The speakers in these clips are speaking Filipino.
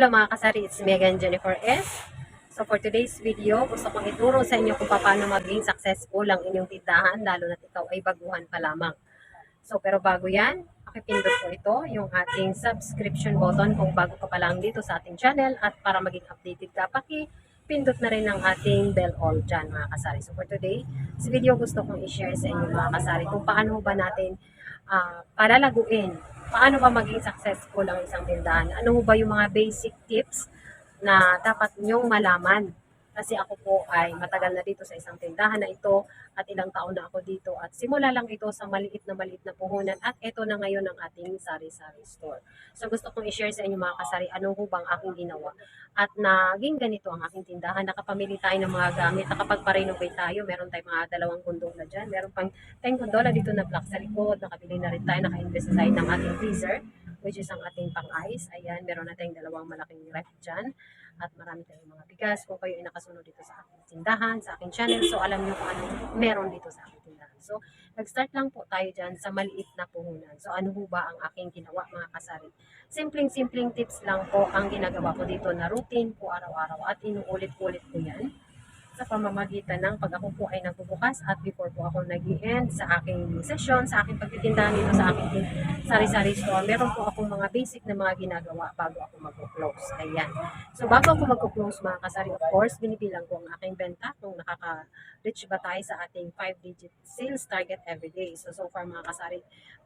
Hello mga kasari, it's me again, Jennifer S. So for today's video, gusto kong ituro sa inyo kung paano maging successful ang inyong tindahan, lalo na ikaw ay baguhan pa lamang. So pero bago yan, pakipindot po ito, yung ating subscription button kung bago ka pa lang dito sa ating channel, at para maging updated ka, pakipindot na rin ang ating bell all dyan mga kasari. So for today, sa video gusto kong i-share sa inyo mga kasari kung paano ba natin palalaguin. Paano ba maging successful ang isang tindahan? Ano ba yung mga basic tips na dapat nyong malaman? Kasi ako po ay matagal na dito sa isang tindahan na ito at ilang taon na ako dito. At simula lang ito sa maliit na puhunan at ito na ngayon ang ating sari-sari store. So gusto kong i-share sa inyo mga kasari, ano ho bang aking ginawa? At naging ganito ang aking tindahan. Nakapamili tayo ng mga gamit, nakapagpa-renovate tayo. Meron tayong mga 2 gondola dyan. Meron pang 10 gondola dito na black sa likod. Nakabili na rin tayo, naka-invest tayo ng ating freezer, which is ang ating pang-ice. Ayan, meron na tayong 2 malaking ref dyan. At marami tayong mga bigas. Kung kayo ay nakasunod dito sa aking tindahan, sa aking channel, so alam nyo kung ano meron dito sa aking tindahan. So, nag-start lang po tayo dyan sa maliit na puhunan. So, ano ho ba ang aking ginawa mga kasari? Simpleng tips lang po ang ginagawa ko dito na routine po araw-araw at inuulit-ulit ko yan sa pamamagitan ng pag ako po ay nagbubukas at before po ako nag-i-end sa aking session, sa aking pagtitindahan dito sa aking sari-sari store, meron po akong mga basic na mga ginagawa bago ako mag-close. Ayan. So, bago ako mag-close mga kasari, of course, binibilang ko ang aking benta kung nakaka-reach ba tayo sa ating 5-digit sales target every day. So, so far mga kasari,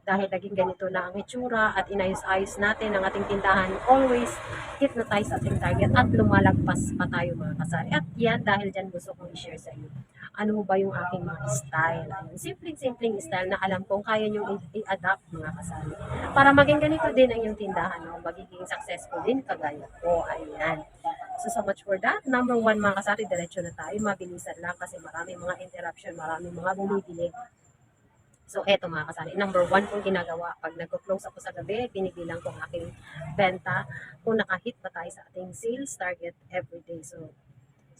dahil naging ganito na ang itsura at inayos-ayos natin ang ating tindahan, always hit na tayo sa ating target at lumalagpas pa tayo mga kasari. At yan, dahil dyan gusto kong i-share sa inyo. Ano ba yung aking mga style? Ayan, simpleng style na alam kong kaya nyo i-adapt mga kasari. Para maging ganito din ang yung tindahan, no? Magiging successful din kagaya ko. Ayan. So much for that. Number 1 mga kasari, diretso na tayo. Mabilisan lang kasi maraming mga interruption, maraming mga bumibili. So, eto mga kasari, number 1 kong ginagawa, pag nag-close ako sa gabi, binibilang ko ang aking benta kung nakahit ba tayo sa ating sales target every day. So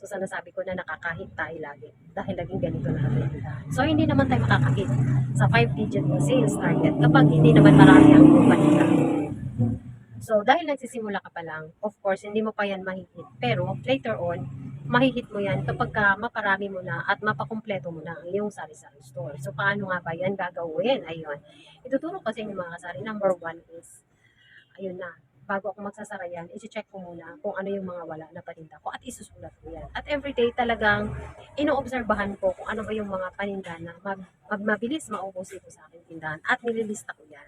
sana sabi ko na nakakahit tayo lagi dahil laging ganito na natin. So, hindi naman tayo makakahit sa 5-digit sales target kapag hindi naman marami ang kumpanya. So, dahil nagsisimula ka pa lang, of course, hindi mo pa yan mahihit. Pero, later on, mahihit mo yan kapag maparami mo na at mapakumpleto mo na ang iyong sari-sari store. So, paano nga ba yan gagawin? Ayun. Ituturo kasi yung mga kasari. Number 1 is, ayun na, bago ako magsasara yan, i-check ko muna kung ano yung mga wala na paninda ko at isusulat ko yan. At everyday talagang inoobserbahan ko kung ano ba yung mga paninda na mabilis maubos dito sa aking tindahan at nililista ko yan.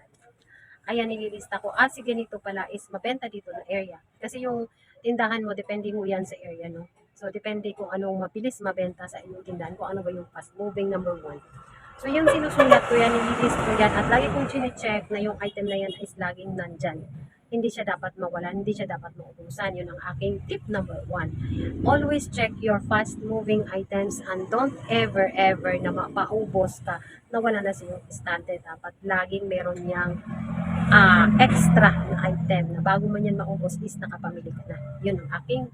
Ayan, nililista ko. Sige, ganito pala is mabenta dito na area. Kasi yung tindahan mo, depende mo yan sa area, no? So, depende kung anong mabilis mabenta sa inyong tindahan, kung ano ba yung fast moving number 1. So, yung sinusulat ko yan, nililist ko yan, at lagi kong chinecheck na yung item na yan is laging nandyan. Hindi siya dapat mawalan, hindi siya dapat maubusan. Yun ang aking tip number 1. Always check your fast-moving items and don't ever na mapaubos ka na wala na sa iyong estante. Dapat laging meron niyang extra na item na bago man yan maubos is nakapamili ka na. Yun ang aking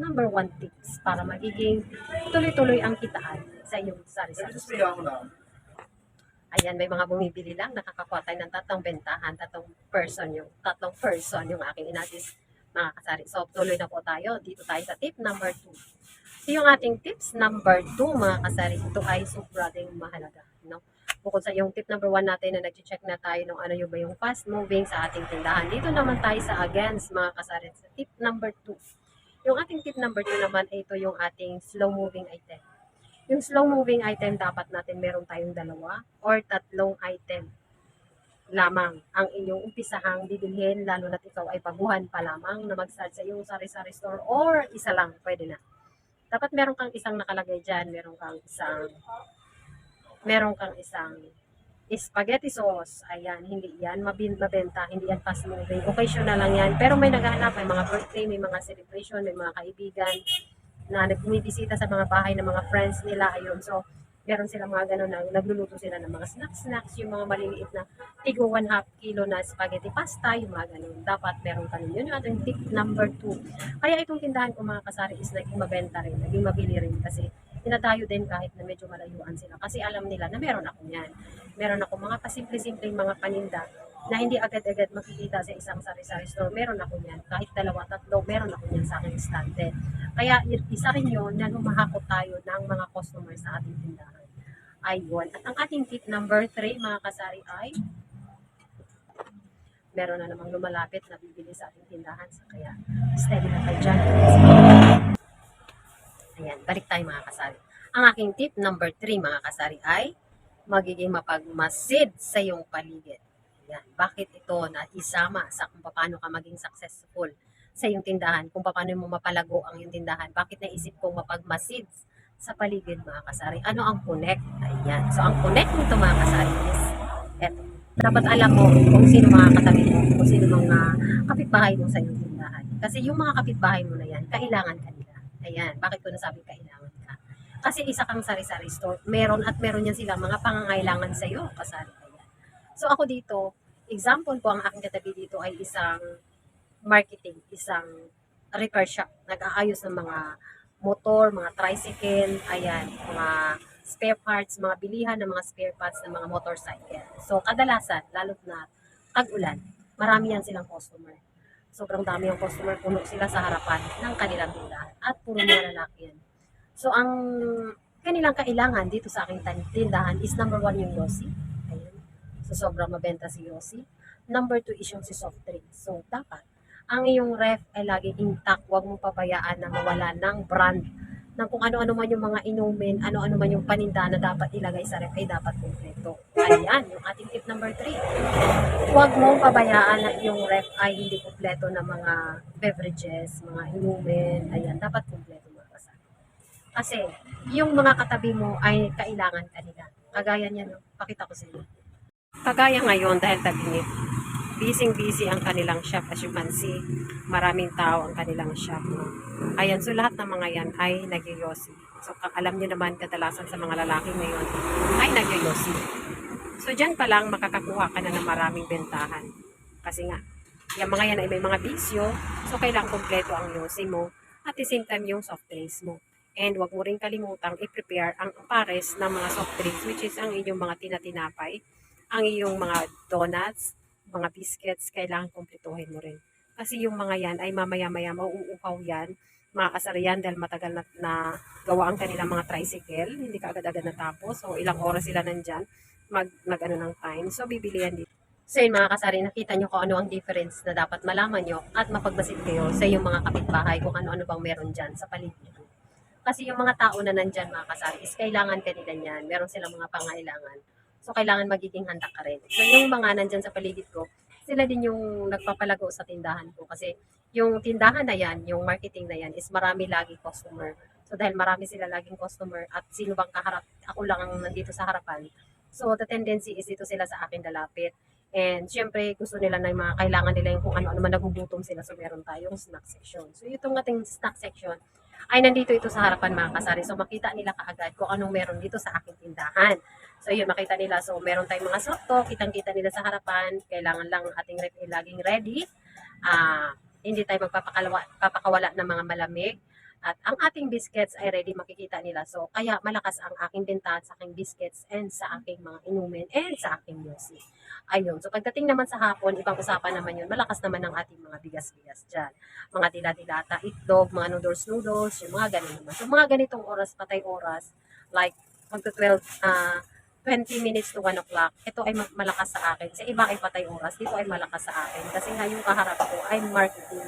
number 1 tips para magiging tuloy-tuloy ang kitaan sa iyong sari-sari. Ayan, may mga bumibili lang, nakakakuha tayo ng 3 bentahan, 3 person yung aking inatis mga kasari. So, tuloy na po tayo. Dito tayo sa tip number 2. So, yung ating tips number 2 mga kasari, ito ay super ding mahalaga. No? Bukod sa yung tip number 1 natin na nag-check na tayo ng ano yung ba yung fast moving sa ating tindahan. Dito naman tayo sa against mga kasari. Sa tip number 2. Yung ating tip number 2 naman, ito yung ating slow moving item. Yung slow-moving item, dapat natin meron tayong 2 or 3 item lamang ang inyong umpisahang bibilhin, lalo na ikaw ay baguhan pa lamang na mag-start sa iyong sari-sari store, or isa lang, pwede na. Dapat meron kang isang nakalagay dyan, meron kang isang spaghetti sauce. Ayan, hindi yan mabenta, hindi yan fast moving. Occasional lang yan, pero may naghahanap, may mga birthday, may mga celebration, may mga kaibigan na bumibisita sa mga bahay ng mga friends nila. Ayun, so meron silang mga gano'n na nagluluto sila ng mga snacks, yung mga maliliit na tigo 1/2 kilo na spaghetti pasta, yung mga gano'n. Dapat meron ka nun. Yun yung ating tip number 2. Kaya itong tindahan ko mga kasari is naging mabenta rin, naging mabili rin kasi tinatayo din kahit na medyo malayuan sila. Kasi alam nila na meron ako yan. Meron ako mga pasimple-simpleng mga paninda na hindi agad-agad makikita sa isang sari-sari store. Meron ako niyan. Kahit dalawa, tatlo, meron ako niyan sa aking estante. Kaya isa rin yun na lumahakot tayo ng mga customer sa ating tindahan. Ayun. At ang ating tip number 3, mga kasari, ay meron na namang lumalapit na bibili sa ating tindahan. So, kaya steady na kayo dyan. Ayan, balik tayo mga kasari. Ang aking tip number 3, mga kasari, ay magiging mapagmasid sa iyong paligid. Ayan, bakit ito na isama sa kung paano ka maging successful sa iyong tindahan, kung paano mo mapalago ang iyong tindahan. Bakit naisip kong mapagmasid sa paligid, mga kasari? Ano ang connect? Ayan. So, ang connect nito, mga kasari, is eto. Dapat alam mo kung sino mga katabi mo, kung sino mga kapitbahay mo sa iyong tindahan. Kasi yung mga kapitbahay mo na yan, kailangan ka nila. Ayan, bakit ko nasabi kailangan ka? Kasi isa kang sari-sari store, meron at meron yan sila mga pangangailangan sa iyo, kasari. Ayan. So ako dito, example ko, ang aking katabi dito ay isang marketing, isang repair shop. Nag-aayos ng mga motor, mga tricycle, ayan, mga spare parts, mga bilihan ng mga spare parts ng mga motorcycle. So, kadalasan, lalo na tag-ulan, marami yan silang customer. Sobrang dami yung customer, puno sila sa harapan ng kanilang tindahan at puro mga lalaki yan. So, ang kanilang kailangan dito sa aking tindahan is number 1 yung Yossi. Ayan. So, sobrang mabenta si Yossi. Number 2 is yung si soft drink. So, dapat ang iyong ref ay lagi intact. Huwag mong pabayaan na mawala ng brand ng kung ano-ano man yung mga inumin, ano-ano man yung paninda na dapat ilagay sa ref ay dapat kumpleto. Ayan, yung ating tip number 3. Huwag mong pabayaan na yung ref ay hindi kumpleto ng mga beverages, mga inumin. Ayan, dapat kumpleto, mga kasama. Kasi yung mga katabi mo ay kailangan kanila. Kagaya niyan, no? Pakita ko sa inyo. Kagaya ngayon dahil tag-init, busy ang kanilang shop. As you can see, maraming tao ang kanilang shop. No? Ayan, so lahat ng mga yan ay nagyoyosi. So alam nyo naman, kadalasan sa mga lalaki ngayon ay nagyoyosi. So dyan pa lang makakakuha ka na ng maraming bentahan. Kasi nga, yung mga yan ay may mga bisyo, so kailangan kompleto ang yosi mo at the same time yung soft drinks mo. And wag mo rin kalimutang i-prepare ang pares ng mga soft drinks, which is ang inyong mga tinatinapay, ang iyong mga donuts, mga biscuits, kailangan kumpletuhin mo rin. Kasi yung mga yan ay mamaya-maya mauuhaw yan, mga kasarian dahil matagal na gawa ang kanilang mga tricycle, hindi ka agad-agad natapos, so ilang oras sila nandyan, mag-ano ng time, so bibili yan dito. So yun mga kasari, nakita nyo kung ano ang difference na dapat malaman nyo at mapagbasit kayo sa yung mga kapitbahay kung ano-ano bang meron dyan sa paligid. Kasi yung mga tao na nandyan, mga kasari, is kailangan kanila niyan. Meron silang mga pangailangan. So, kailangan magiging handa ka rin. So, yung mga nandyan sa paligid ko, sila din yung nagpapalago sa tindahan ko. Kasi yung tindahan na yan, yung marketing na yan, is marami lagi customer. So, dahil marami sila laging customer at sino bang kaharap, ako lang ang nandito sa harapan. So, the tendency is dito sila sa akin lalapit. And syempre, gusto nila na yung mga kailangan nila yung kung ano-ano man nagugutom sila. So, meron tayong snack section. So, itong ating snack section, ay nandito ito sa harapan, mga kasari. So makita nila kaagad kung anong meron dito sa aking tindahan. So yun, makita nila. So meron tayong mga sotto, kitang-kita nila sa harapan. Kailangan lang ating ref laging ready. Hindi tayo magpapakawala ng mga malamig. At ang ating biscuits ay ready, makikita nila. So kaya malakas ang aking bentahan sa aking biscuits and sa aking mga inumin and sa aking music. Ayun. So pagdating naman sa hapon, ibang usapan naman yun. Malakas naman ang ating mga bigas-bigas dyan. Mga dila-dilata, itlog, mga noodles, yung mga ganun naman. So mga ganitong oras, patay oras, like magto 20 minutes to 1 o'clock, ito ay malakas sa akin. Sa iba ay patay oras, dito ay malakas sa akin. Kasi nga yung kaharap ko ay marketing.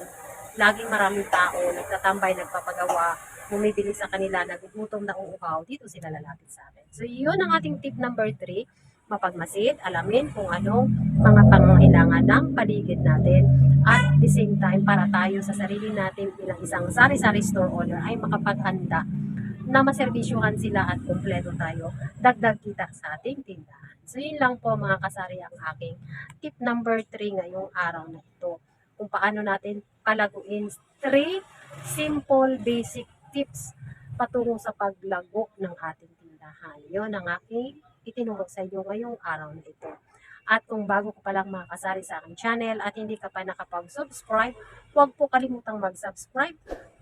Laging maraming tao, nagtatambay, nagpapagawa, bumibili sa kanila, nagugutom na uuhaw, dito sila lalapit sa akin. So yun ang ating tip number 3, mapagmasid, alamin kung anong mga pangangailangan ng paligid natin at the same time para tayo sa sarili natin bilang isang sari-sari store owner ay makapaghanda na maserbisyuhan sila at kumpleto tayo, dagdag kita sa ating tindahan. So yun lang po mga kasari ang aking tip number 3 ngayong araw na ito. Kung paano natin palaguin 3 simple basic tips patungo sa paglago ng ating tindahan. Yun ang aking itinuro sa inyo ngayong araw na ito. At kung bago ka pa lang mga kasari sa aking channel at hindi ka pa nakapag-subscribe, huwag po kalimutang mag-subscribe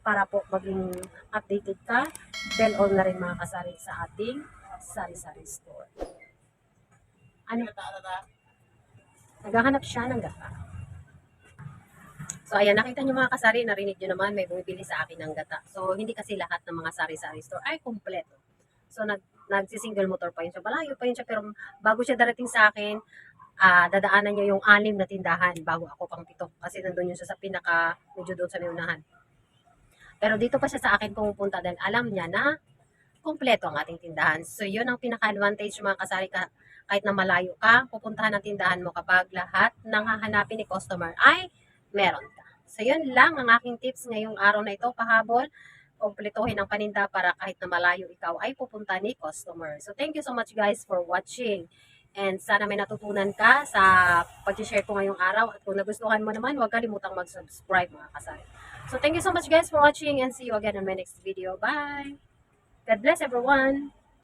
para po maging updated ka. Bell on na rin mga kasari sa ating sari-sari store. Ano? Naghahanap siya ng gata. So, ayan, nakita niyo mga kasari, narinig niyo naman, may bumibili sa akin ng gata. So, hindi kasi lahat ng mga sari-sari store ay kumpleto. So, nagsisingle motor pa yun siya. Malayo pa yun siya, pero bago siya darating sa akin, dadaanan niya yung 6 na tindahan bago ako pang 7. Kasi nandun yun siya sa pinaka, medyo doon sa may unahan. Pero dito pa siya sa akin pumupunta dahil alam niya na kumpleto ang ating tindahan. So, yun ang pinaka-advantage mga kasari ka. Kahit na malayo ka, pupuntahan ang tindahan mo kapag lahat ng hahanapin ni customer ay meron ka. So, yun lang ang aking tips ngayong araw na ito, pahabol. Kumpletuhin ang paninda para kahit na malayo ikaw ay pupunta ni customer. So, thank you so much guys for watching. And sana may natutunan ka sa pag-share ko ngayong araw. At kung nagustuhan mo naman, huwag kalimutang mag-subscribe mga kasari. So, thank you so much guys for watching and see you again on my next video. Bye! God bless everyone!